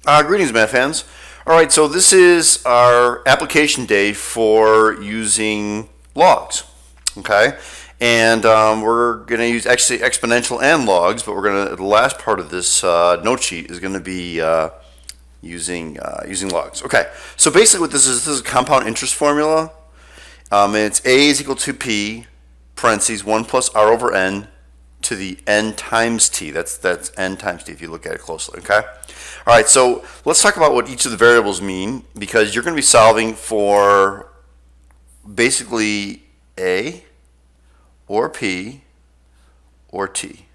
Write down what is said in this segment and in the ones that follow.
Greetings, math fans. All right, so this is our application day for using logs. Okay, and we're going to use actually exponential and logs, but the last part of this note sheet is going to be using logs. Okay, so basically what this is a compound interest formula. And it's A is equal to P parentheses 1 plus R over N to the N times T. That's N times T if you look at it closely, okay? All right, so let's talk about what each of the variables mean, because you're going to be solving for basically A or P or T.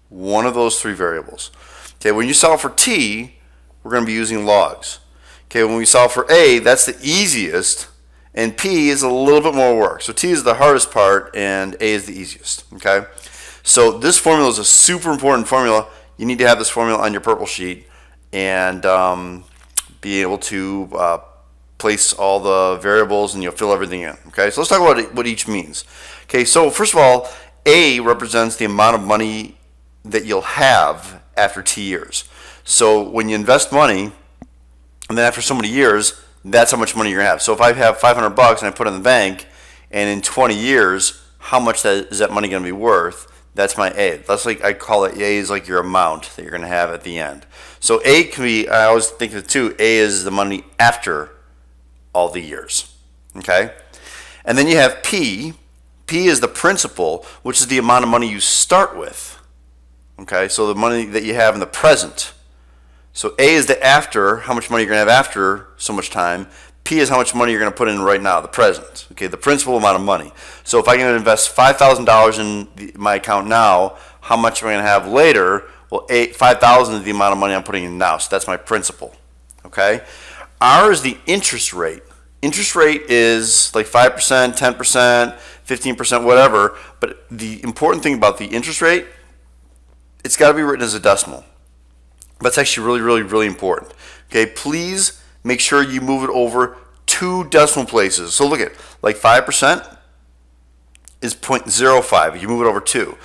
One of those three variables. Okay, when you solve for T, we're going to be using logs. Okay, when we solve for A, that's the easiest, and P is a little bit more work. So T is the hardest part, and A is the easiest, okay? So this formula is a super important formula. You need to have this formula on your purple sheet and be able to place all the variables, and you'll fill everything in, okay? So let's talk about what each means. Okay, so first of all, A represents the amount of money that you'll have after T years. So when you invest money, and then after so many years, that's how much money you're gonna have. So if I have 500 bucks and I put it in the bank, and in 20 years, how much is that money gonna be worth? That's my A. That's like, I call it, A is like your amount that you're gonna have at the end. So A can be, I always think of it too, A is the money after all the years, okay? And then you have P. P is the principal, which is the amount of money you start with, okay? So the money that you have in the present. So A is the after, how much money you're going to have after so much time. P is how much money you're going to put in right now, the present. Okay, the principal amount of money. So if I can invest $5,000 in my account now, how much am I going to have later? Well, 5,000 is the amount of money I'm putting in now. So that's my principal. Okay. R is the interest rate. Interest rate is like 5%, 10%, 15%, whatever. But the important thing about the interest rate, it's got to be written as a decimal. That's actually really, really, really important. Okay, please make sure you move it over 2 decimal places. So look at, like 5% is 0.05. You move it over 2.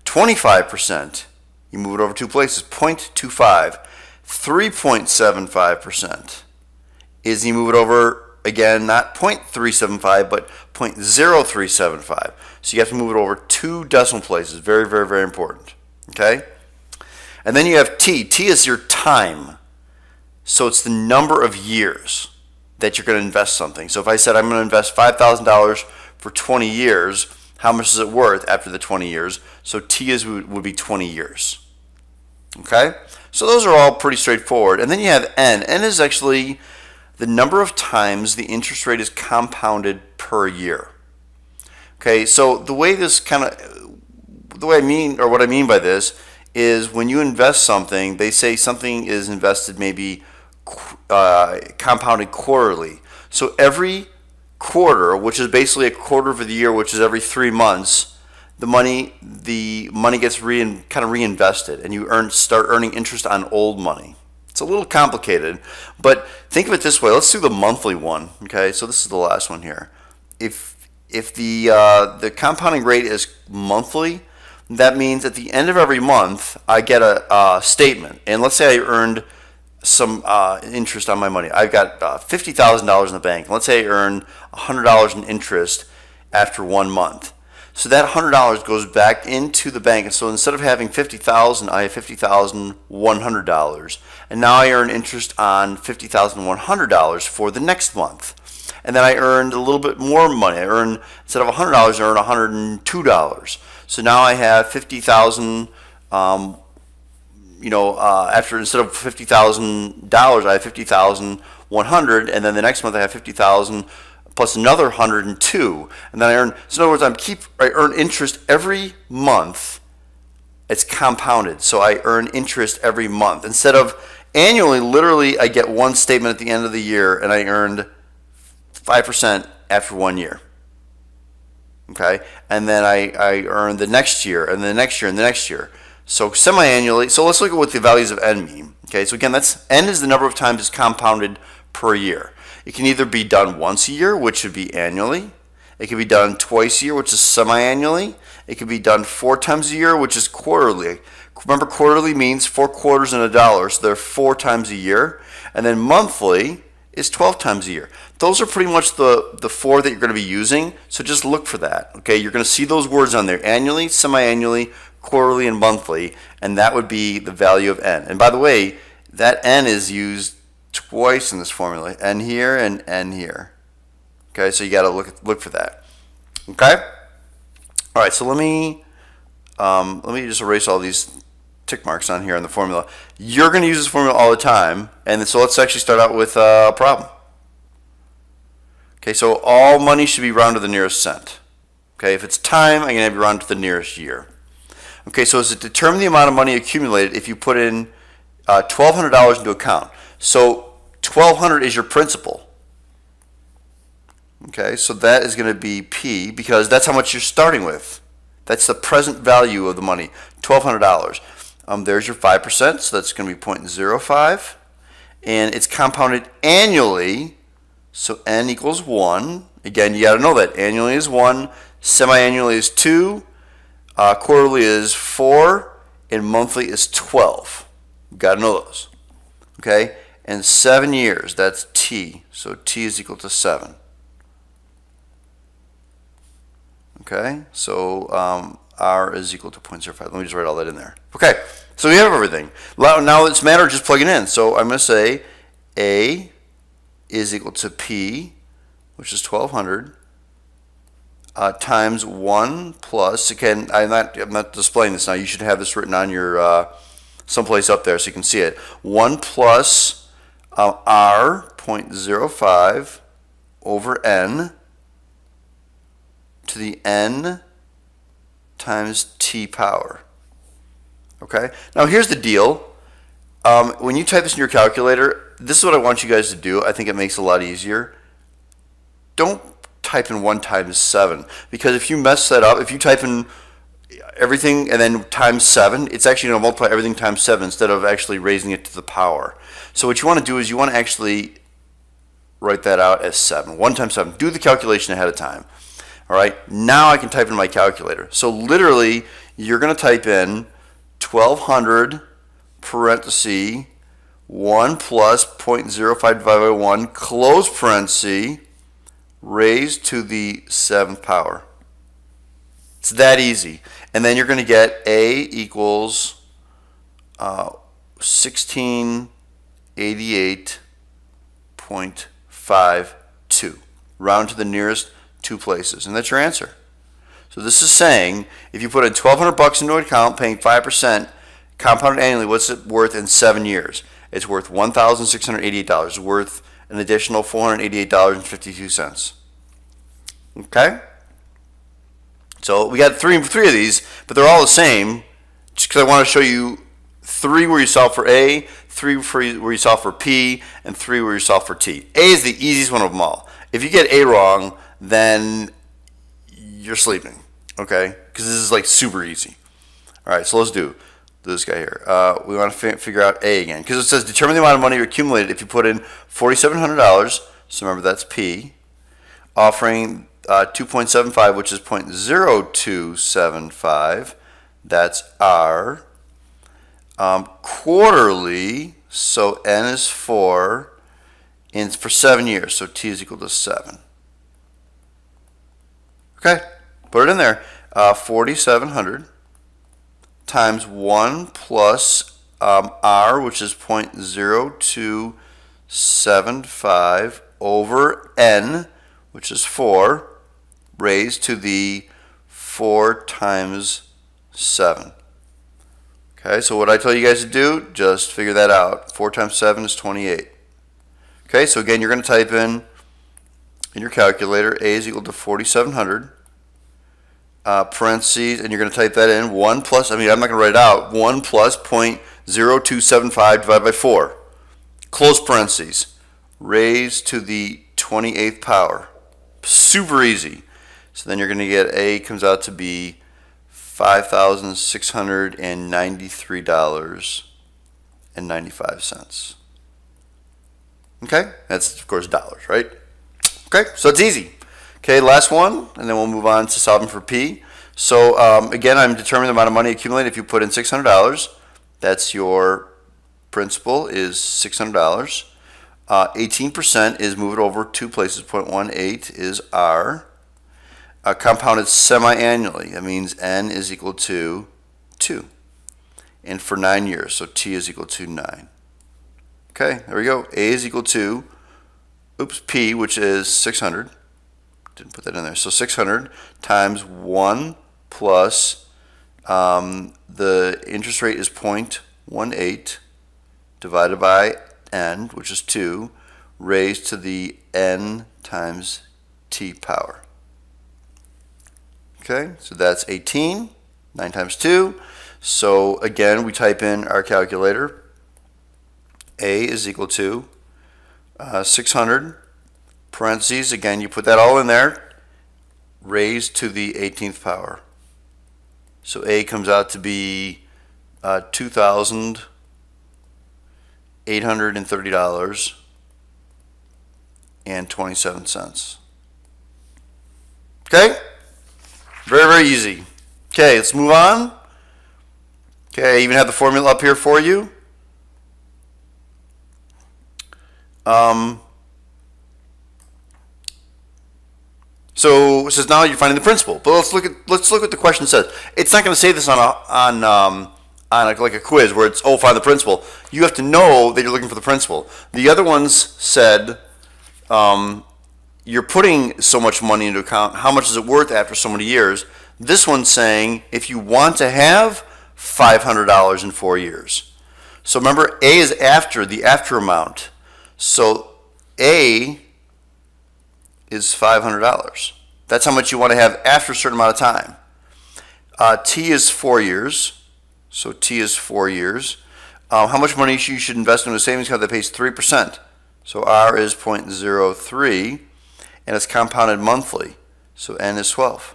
25%, you move it over 2 places, 0.25. 3.75% is you move it over, again, not 0.375, but 0.0375. So you have to move it over 2 decimal places. Very, very, very important. Okay? And then you have T. T is your time. So it's the number of years that you're going to invest something. So if I said I'm going to invest $5,000 for 20 years, how much is it worth after the 20 years? So T would be 20 years. Okay? So those are all pretty straightforward. And then you have N. N is actually the number of times the interest rate is compounded per year. Okay, so the way what I mean by this is when you invest something, they say something is invested maybe compounded quarterly. So every quarter, which is basically a quarter of the year, which is every 3 months, the money gets kind of reinvested, and you start earning interest on old money. It's a little complicated, but think of it this way. Let's do the monthly one. Okay, so this is the last one here. If the compounding rate is monthly, that means at the end of every month, I get a statement. And let's say I earned some interest on my money. I've got $50,000 in the bank. Let's say I earn $100 in interest after 1 month. So that $100 goes back into the bank. And so instead of having $50,000, I have $50,100. And now I earn interest on $50,100 for the next month. And then I earned a little bit more money. Instead of $100, I earned $102. So now I have 50,000. Instead of $50,000, I have 50,100, and then the next month I have 50,000 plus another 102, and then I earn. So in other words, I earn interest every month. It's compounded, so I earn interest every month instead of annually. Literally, I get one statement at the end of the year, and I earned 5% after 1 year. Okay, and then I earn the next year, and the next year, and the next year. So semi-annually. So let's look at what the values of N mean. Okay, so again, N is the number of times it's compounded per year. It can either be done once a year, which would be annually. It can be done twice a year, which is semi-annually. It can be done 4 times a year, which is quarterly. remember quarterly means 4 quarters in a dollar, so they're 4 times a year. And then monthly is 12 times a year. Those are pretty much the 4 that you're going to be using, so just look for that. Okay, you're going to see those words on there: annually, semi-annually, quarterly, and monthly, and that would be the value of n. And by the way, that n is used twice in this formula, n here and n here. Okay, so you got to look for that. Okay, all right. So let me just erase all these tick marks on here in the formula. You're going to use this formula all the time, and so let's actually start out with a problem. Okay, so all money should be rounded to the nearest cent. Okay, if it's time, I'm going to have you round to the nearest year. Okay, so is it determine the amount of money accumulated if you put in $1,200 into account? So $1,200 is your principal. Okay, so that is going to be P, because that's how much you're starting with. That's the present value of the money, $1,200. There's your 5%, so that's going to be 0.05. And it's compounded annually, so n equals 1. Again, you got to know that. Annually is 1, semi-annually is 2, quarterly is 4, and monthly is 12. You got to know those. Okay? And 7 years, that's T. So T is equal to 7. Okay? So R is equal to 0.05. Let me just write all that in there. Okay. So we have everything. Now it's a matter of just plugging in. So I'm going to say A is equal to P, which is 1,200, times 1 plus, again, I'm not displaying this now. You should have this written on your someplace up there so you can see it. 1 plus R, 0.05 over N to the N times T power. Okay? Now here's the deal. When you type this in your calculator, this is what I want you guys to do. I think it makes it a lot easier. Don't type in 1 times 7, because if you mess that up, if you type in everything and then times 7, it's actually going to multiply everything times 7 instead of actually raising it to the power. So what you want to do is you want to actually write that out as 7. 1 times 7. Do the calculation ahead of time. All right. Now I can type in my calculator. So literally, you're going to type in 1,200 parenthesis 1 plus 0.05 divided by 1 close parenthesis raised to the 7th power. It's that easy. And then you're going to get A equals 1688.52. Round to the nearest 2 places. And that's your answer. So this is saying if you put in $1,200 into an account paying 5%, compounded annually, what's it worth in 7 years? It's worth $1,688. It's worth an additional $488.52. Okay? So we got three of these, but they're all the same, just because I want to show you 3 where you solve for A, 3 where you solve for P, and 3 where you solve for T. A is the easiest one of them all. If you get A wrong, then you're sleeping, okay? Because this is like super easy. All right, so let's do this guy here. We want to figure out A again, because it says determine the amount of money you accumulated if you put in $4,700. So remember that's P, offering 2.75, which is 0.0275. That's R. Quarterly, so N is 4, and it's for 7 years, so T is equal to 7. Okay, put it in there. 4,700 times 1 plus R, which is 0.0275 over N, which is 4, raised to the 4 times 7. Okay, so what I tell you guys to do, just figure that out. 4 times 7 is 28. Okay, so again, you're going to type in your calculator, A is equal to 4,700, parentheses, and you're going to type that in, 1 plus, I'm not going to write it out, 1 plus 0.0275 divided by 4, close parentheses, raised to the 28th power. Super easy. So then you're going to get A comes out to be $5,693.95. Okay, that's of course dollars, right? Okay, so it's easy. Okay, last one, and then we'll move on to solving for P. So again, I'm determining the amount of money accumulated. If you put in $600, that's your principal is $600. 18% is move it over two places. 0.18 is R. Compounded semi-annually. That means N is equal to 2. And for 9 years, so T is equal to 9. Okay, there we go. A is equal to, P, which is 600. Didn't put that in there. So 600 times 1 plus the interest rate is 0.18 divided by N, which is 2, raised to the N times T power. Okay, so that's 18, 9 times 2. So again, we type in our calculator. A is equal to 600, parentheses, again, you put that all in there, raised to the 18th power. So A comes out to be $2,830.27. Okay? Very, very easy. Okay, let's move on. Okay, I even have the formula up here for you. So it says now you're finding the principal. But let's look at what the question says. It's not going to say this on like a quiz where it's find the principal. You have to know that you're looking for the principal. The other ones said you're putting so much money into account. How much is it worth after so many years? This one's saying if you want to have $500 in 4 years. So remember, A is after the after amount. So A is $500. That's how much you want to have after a certain amount of time. T is 4 years. So T is 4 years. How much money you should invest in a savings account that pays 3%? So R is 0.03, and it's compounded monthly. So N is 12.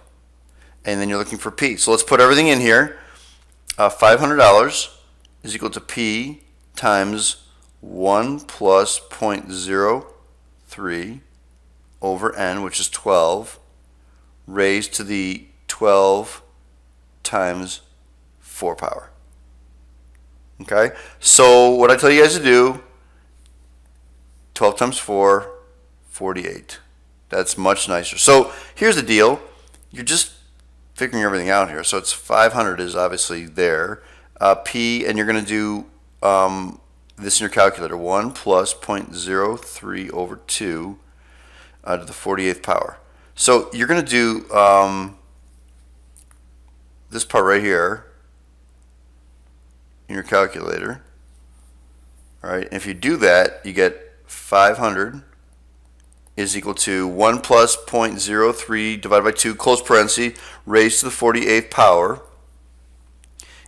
And then you're looking for P. So let's put everything in here. $500 is equal to P times 1 plus 0.03 over N, which is 12, raised to the 12 times 4 power. Okay? So what I tell you guys to do, 12 times 4, 48. That's much nicer. So here's the deal. You're just figuring everything out here. So it's 500 is obviously there. P, and you're going to do this in your calculator. 1 plus 0.03 over 2 to the 48th power. So you're going to do this part right here in your calculator. All right, and if you do that, you get 500 is equal to 1 plus 0.03 divided by 2, close parenthesis, raised to the 48th power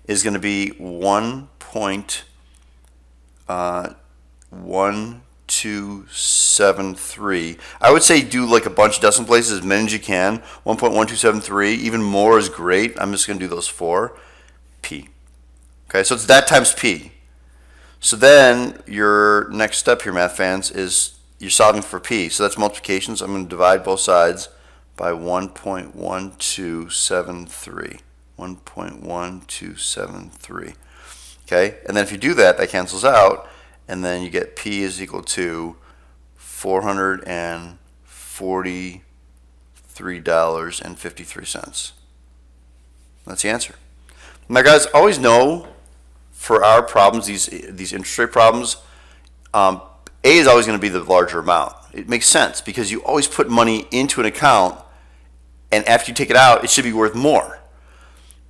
is going to be 1.1273. I would say do like a bunch of decimal places, as many as you can. 1.1273, even more is great. I'm just going to do those 4. P. Okay, so it's that times P. So then your next step here, math fans, is you're solving for P. So that's multiplication. So I'm going to divide both sides by 1.1273. 1.1273. Okay, and then if you do that, that cancels out, and then you get P is equal to $443.53. That's the answer. Now, guys, always know for our problems, these interest rate problems, A is always going to be the larger amount. It makes sense because you always put money into an account, and after you take it out, it should be worth more.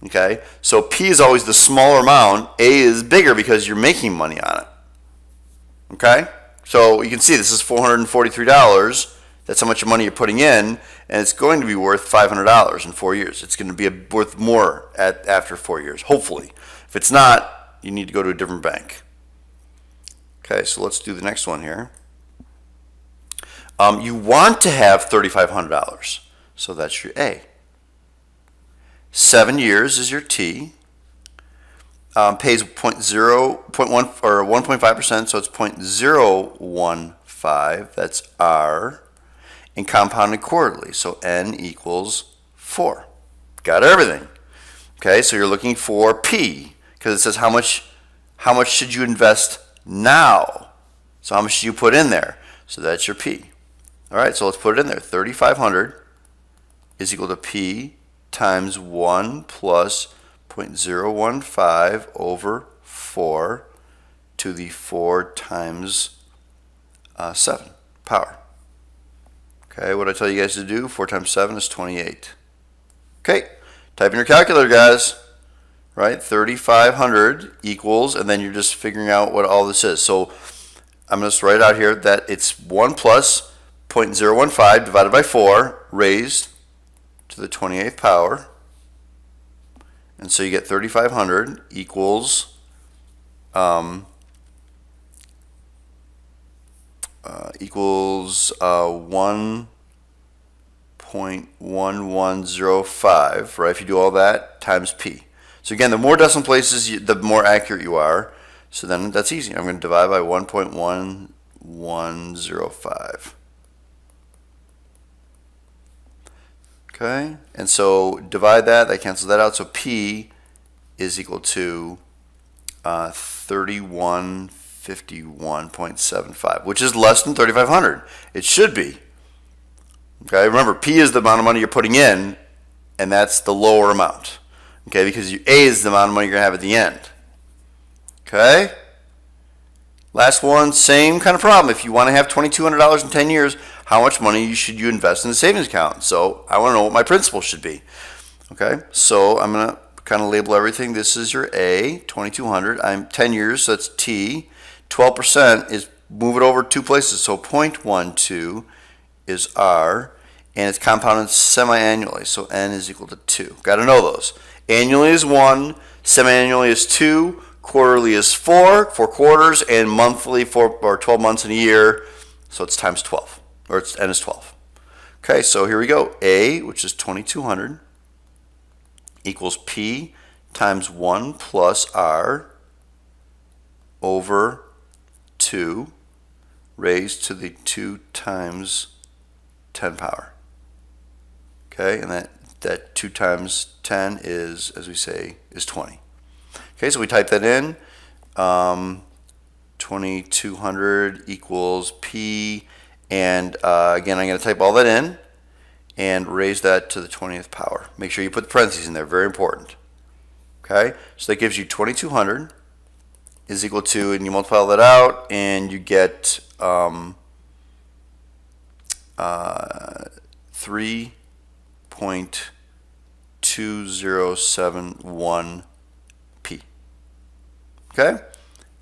Okay, so P is always the smaller amount. A is bigger because you're making money on it. Okay, so you can see this is $443. That's how much money you're putting in, and it's going to be worth $500 in 4 years. It's going to be worth more after 4 years, hopefully. If it's not, you need to go to a different bank. Okay, so let's do the next one here. You want to have $3,500, so that's your A. 7 years is your T. Pays 1.5%, so it's 0.015. That's R. And compounded quarterly, so N equals 4. Got everything. Okay, so you're looking for P because it says how much should you invest now. So how much should you put in there? So that's your P. All right, so let's put it in there. 3,500 is equal to P times 1 plus 0.015 over 4 to the 4 times 7 power. Okay, what I tell you guys to do, 4 times 7 is 28. Okay, type in your calculator, guys. Right, 3,500 equals, and then you're just figuring out what all this is. So I'm going to write out here that it's 1 plus 0.015 divided by 4 raised to the 28th power. And so you get 3,500 equals 1.1105, right? If you do all that times P. So again, the more decimal places, the more accurate you are. So then that's easy. I'm going to divide by 1.1105. Okay, and so divide that cancels that out. So P is equal to 3151.75, which is less than 3,500. It should be. Okay, remember, P is the amount of money you're putting in, and that's the lower amount. Okay, because A is the amount of money you're going to have at the end. Okay? Last one, same kind of problem. If you want to have $2,200 in 10 years, how much money should you invest in a savings account? So I want to know what my principal should be. Okay, so I'm going to kind of label everything. This is your A, 2,200. I'm 10 years, so that's T. 12% is move it over 2 places. So 0.12 is R, and it's compounded semi-annually. So N is equal to 2. Got to know those. Annually is 1, semi-annually is 2, quarterly is 4 quarters, and monthly or 12 months in a year. So it's times 12, or it's N is 12. Okay, so here we go. A, which is 2,200, equals P times 1 plus R over 2 raised to the 2 times 10 power. Okay, and that 2 times 10 is, as we say, is 20. Okay, so we type that in. 2,200 equals P, and again, I'm going to type all that in and raise that to the 20th power. Make sure you put the parentheses in there, very important. Okay, so that gives you 2,200 is equal to, and you multiply all that out, and you get 3.2071 P. Okay,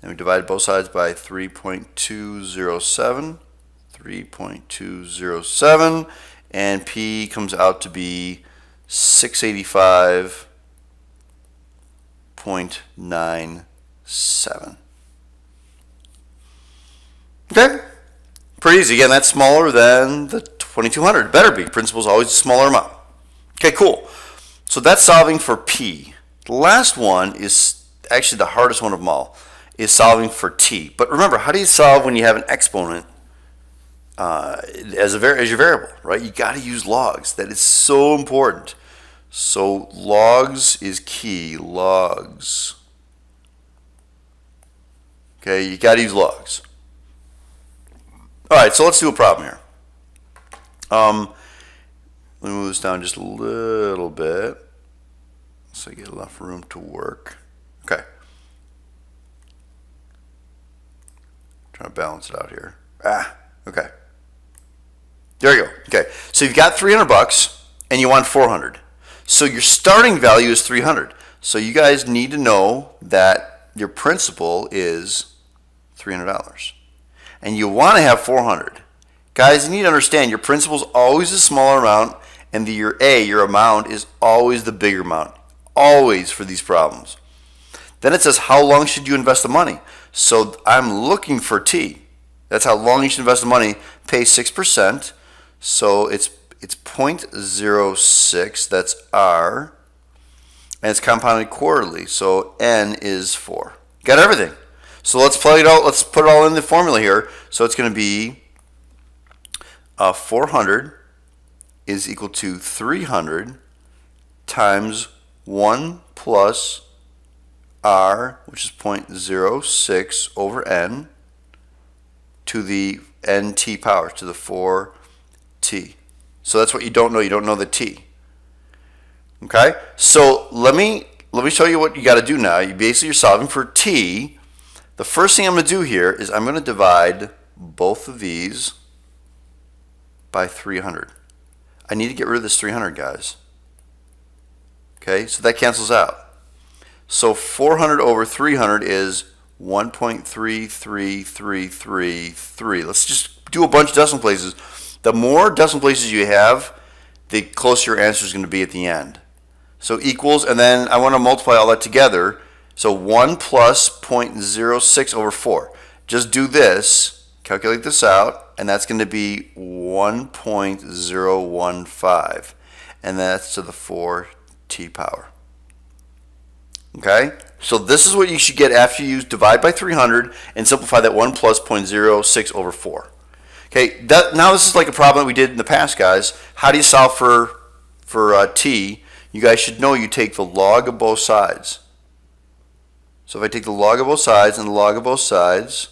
and we divide both sides by 3.207, and P comes out to be 685.97. Okay, pretty easy. Again, that's smaller than the 2,200. Better be. Principal's always a smaller amount. Okay, cool. So that's solving for P. The last one is actually the hardest one of them all, is solving for T. But remember, how do you solve when you have an exponent as your variable, right? You got to use logs. That is so important. So logs is key. Logs. Okay, you got to use logs. All right, so let's do a problem here. Let me move this down just a little bit so I get enough room to work. Okay. Trying to balance it out here. Okay. There you go. Okay, so you've got 300 bucks and you want 400. So your starting value is 300. So you guys need to know that your principal is $300. And you want to have 400. Guys, you need to understand your principal is always a smaller amount, and your amount is always the bigger amount. Always for these problems. Then it says, how long should you invest the money? So I'm looking for T. That's how long you should invest the money. Pay 6%. So it's 0.06. That's R. And it's compounded quarterly. So N is 4. Got everything. So let's play it out. Let's put it all in the formula here. So it's going to be 400 is equal to 300 times 1 plus r, which is 0.06 over n, to the nt power, to the 4t. So that's what you don't know. You don't know the t. Okay? So let me show you what you got to do now. You're solving for t. The first thing I'm going to do here is I'm going to divide both of these by 300. I need to get rid of this 300, guys. Okay? So that cancels out. So 400 over 300 is 1.33333. Let's just do a bunch of decimal places. The more decimal places you have, the closer your answer is going to be at the end. So equals, and then I want to multiply all that together. So 1 plus 0.06 over 4. Just do this, calculate this out, and that's going to be 1.015. And that's to the 4t power. Okay? So this is what you should get after you divide by 300 and simplify that 1 plus 0.06 over 4. Okay, now this is like a problem that we did in the past, guys. How do you solve for t? You guys should know you take the log of both sides. So if I take the log of both sides and the log of both sides,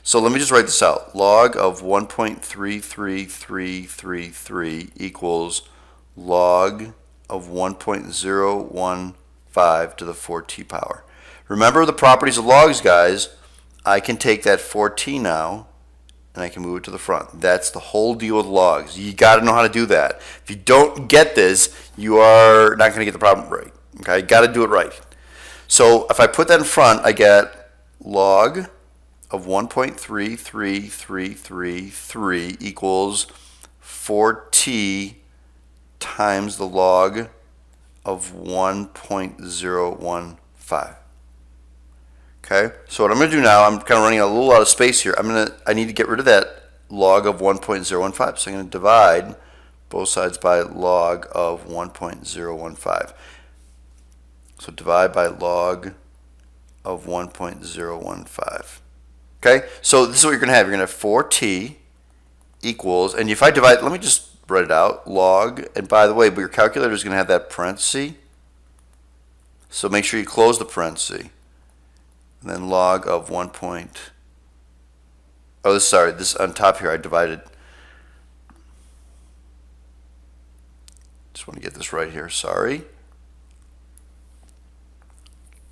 so let me just write this out. Log of 1.33333 equals log of 1.015 to the 4t power. Remember the properties of logs, guys. I can take that 4t now and I can move it to the front. That's the whole deal with logs. You got to know how to do that. If you don't get this, you are not going to get the problem right. Okay, you got to do it right. So if I put that in front, I get log of 1.3333 equals 4t times the log of 1.015. Okay, so what I'm going to do now, I'm kind of running a little out of space here. I need to get rid of that log of 1.015. So I'm going to divide both sides by log of 1.015. So divide by log of 1.015. Okay, so this is what you're going to have. You're going to have 4t equals, and if I divide, let me just write it out, log, and by the way, your calculator is going to have that parenthesis. So make sure you close the parenthesis. And then log of 1. This on top here I divided. Just want to get this right here, sorry.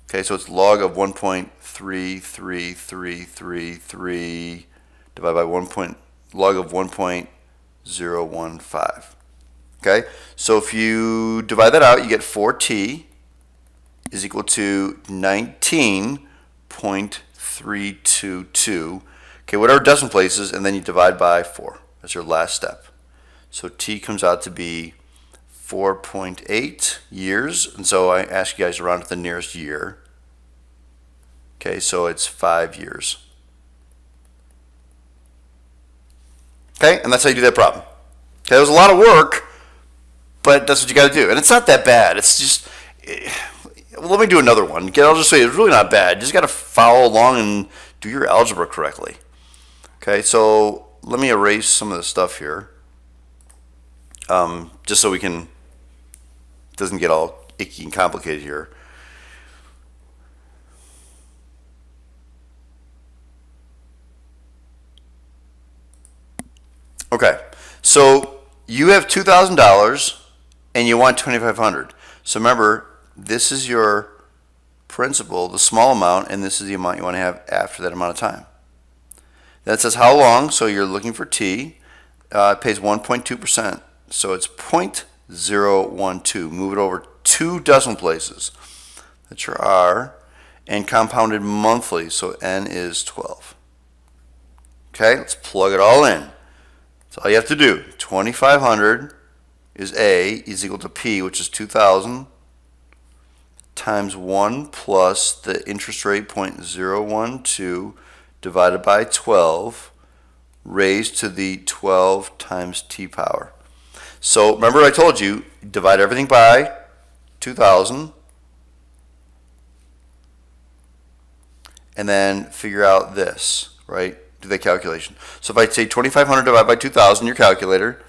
Okay, so it's log of 1.33333 divided by log of 1.015. Okay, so if you divide that out, you get 4t is equal to 19.322. Okay, whatever decimal places, and then you divide by 4. That's your last step. So t comes out to be 4.8 years, and so I ask you guys to round to the nearest year. Okay, so it's 5 years. Okay, and that's how you do that problem. Okay, it was a lot of work, but that's what you got to do. And it's not that bad. It's just, well, let me do another one. I'll just say it's really not bad. You just got to follow along and do your algebra correctly. Okay, so let me erase some of the stuff here, just so it doesn't get all icky and complicated here. Okay, so you have $2,000 and you want $2,500. So remember, this is your principal, the small amount, and this is the amount you want to have after that amount of time. That says how long, so you're looking for t. It pays 1.2%, so it's 0.012. Move it over 2 decimal places. That's your r, and compounded monthly, so n is 12. Okay, let's plug it all in. That's all you have to do. 2,500 is A is equal to P, which is 2,000, times 1 plus the interest rate 0.012 divided by 12 raised to the 12 times T power. So remember I told you, divide everything by 2,000 and then figure out this, right? Do the calculation. So if I say 2,500 divided by 2,000, your calculator,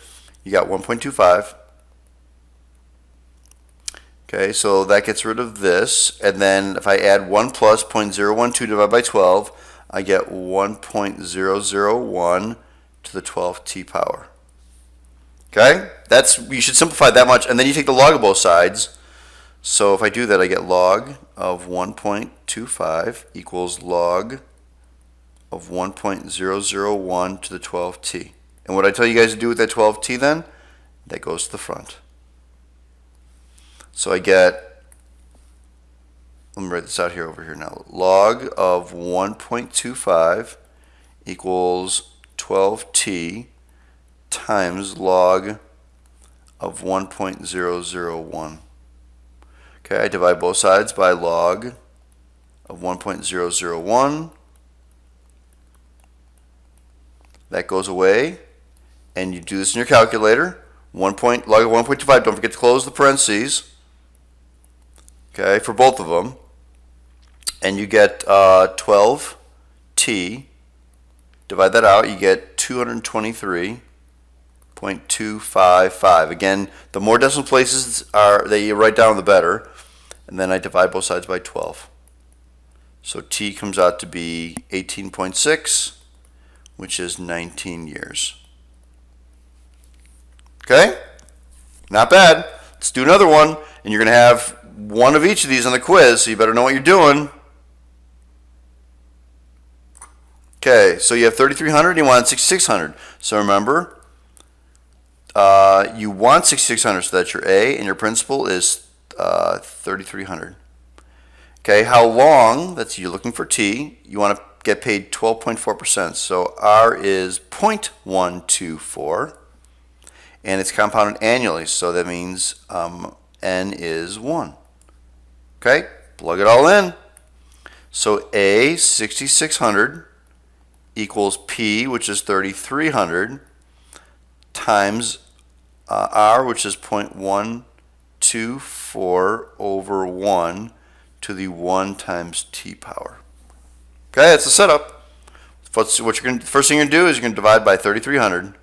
you got 1.25. Okay, so that gets rid of this, and then if I add 1 plus 0.012 divided by 12, I get 1.001 to the 12th t power. Okay, you should simplify that much, and then you take the log of both sides. So if I do that, I get log of 1.25 equals log of 1.001 to the 12t. And what I tell you guys to do with that 12t then, that goes to the front. So I get, let me write this out here over here now, log of 1.25 equals 12t times log of 1.001. Okay, I divide both sides by log of 1.001. That goes away, and you do this in your calculator. Log of 1.25, don't forget to close the parentheses. Okay, for both of them. And you get 12t. Divide that out, you get 223.255. Again, the more decimal places that you write down, the better. And then I divide both sides by 12. So t comes out to be 18.6, which is 19 years. Okay? Not bad. Let's do another one. And you're going to have one of each of these on the quiz, so you better know what you're doing. Okay, so you have 3,300 and you want 6,600. So remember, you want 6,600, so that's your A, and your principal is 3,300. Okay, how long, you're looking for T, you want to get paid 12.4%. So R is 0.124, and it's compounded annually, so that means N is 1. Okay, plug it all in. So A, 6,600, equals P, which is 3,300, times R, which is 0.124 over 1 to the 1 times T power. Okay, that's the setup. First thing you're going to do is you're going to divide by 3,300.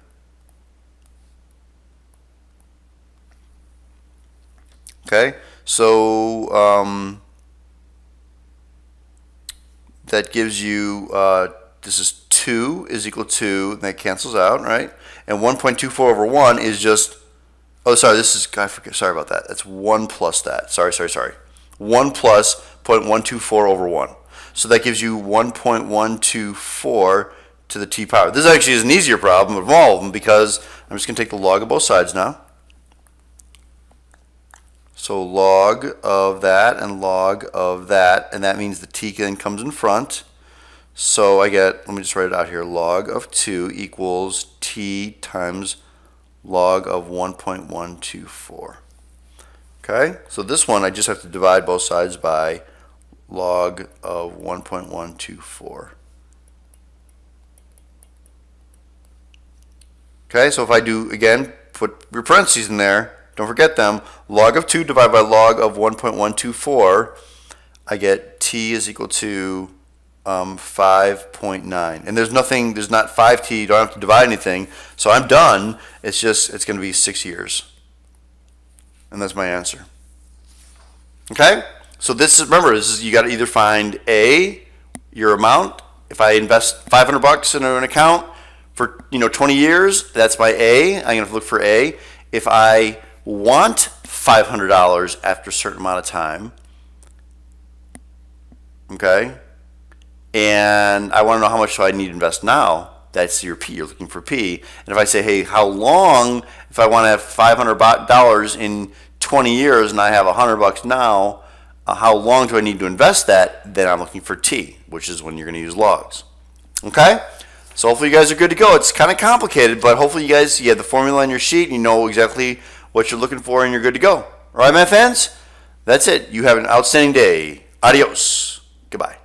Okay, so that gives you, this is 2 is equal to, and that cancels out, right? And 1.24 over 1 is just, oh, sorry, this is, sorry about that. That's 1 plus that. Sorry. 1 plus 0.124 over 1. So that gives you 1.124 to the t power. This actually is an easier problem of all of them because I'm just going to take the log of both sides now. So log of that and log of that, and that means the t then comes in front. So I get, let me just write it out here, log of 2 equals t times log of 1.124. Okay, so this one I just have to divide both sides by log of 1.124. Okay, so if I do, again, put your parentheses in there, don't forget them, log of 2 divided by log of 1.124, I get t is equal to 5.9. And there's not 5t, you don't have to divide anything, so I'm done. It's going to be 6 years. And that's my answer. Okay? So remember, you got to either find A, your amount. If I invest $500 in an account for 20 years, that's my A. I'm going to look for A. If I want $500 after a certain amount of time, okay, and I want to know how much do I need to invest now, that's your P. You're looking for P. And if I say, hey, how long, if I want to have $500 in 20 years and I have $100 now, how long do I need to invest that? Then I'm looking for T, which is when you're going to use logs. Okay? So hopefully you guys are good to go. It's kind of complicated, but hopefully you have the formula on your sheet and you know exactly what you're looking for and you're good to go. All right, my fans? That's it. You have an outstanding day. Adios. Goodbye.